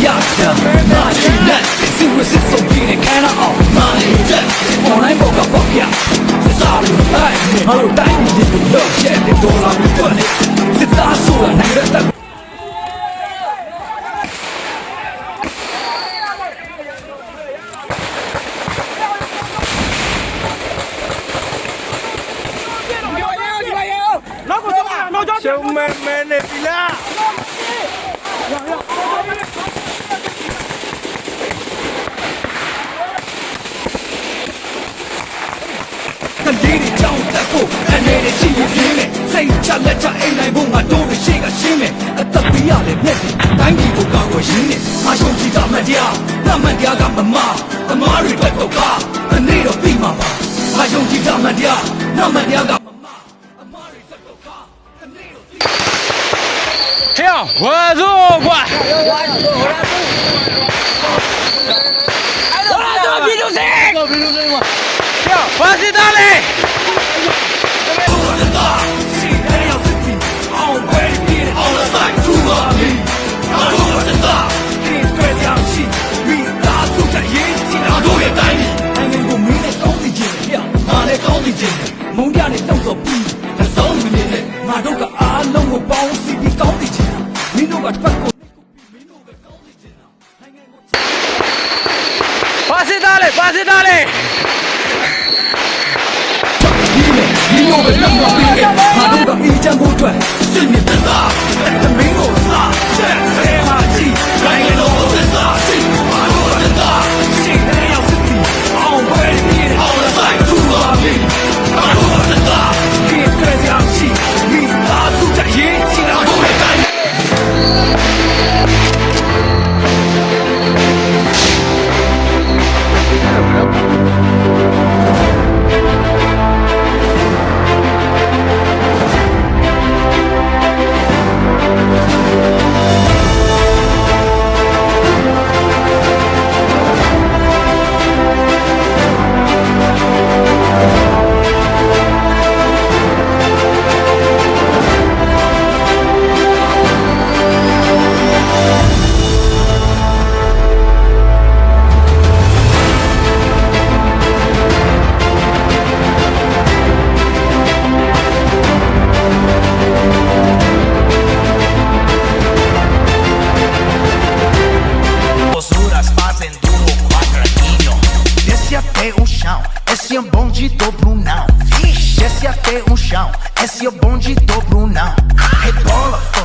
Yasha, Marina, see what's so big and kinda off money. Online book of Pokia, sorry, how time did you look at the dollar return it? The Tasso and I ရှုံးမဲမဲနေပြီလား ကလေးတွေကြောင်းတက်ဖို့အနေနဲ့ရှိရင်ပြင်းမယ်စိတ်ချလက်ချအိမ်နိုင်ဖို့ငါတို့တွေရှိကရှင်းမယ်အသက်ပေးရတဲ့မျက်စိတိုင်းပြည်ကိုကောက်ွယ်ရင်းနဲ့ငါရှုံးကြည့်တာမှန်တရားကမမသမားတွေတက်တော့ကအနေတော့ပြီးမှာပါငါရှုံးကြည့်တာမှန်တရားကမမသမားတွေတက်တော့ကအနေတော့ပြီးဟဲ့ဝါစို့ကွာဘီလူစင်ကွာဘာစစ်သားလဲမုံရနဲ့တောက်တော့ပြီးအစောင်းမင်းနဲ့ငါတို့ကအားလုံးကိုပေါင်းစီပြီးကောင်းနေချင်တာမင်းတို့ကတစ်ပတ်ကိုမင်းတို့ကကောင်းနေချင်တာနိုင်ငံကိုပါစစ်သားလေဒီလိုပဲလောက်တော့ပြီးငါတို့ကအေးချမ်းဖို့အတွက်စစ်နေသက်သာတမင်းကိုစားချက်ဆဲမှာကြည့်နိုင်ငံတော်သက်သာရှိငါတို့ကသက်သာရှိတဲ့ရောက်စစ်ပြီးအောင်ပွဲပြီးအောင်လာဆိုင်ထူပါပြီငါတို့ကသက်သာဒီကဲကြောင်ရှိမိသားစုတည်းချီလာဖို့တဲ့တိုင်းEsse é um bonde do Brunão. Esse até um chão. Esse é o bonde do Brunão. Rebola.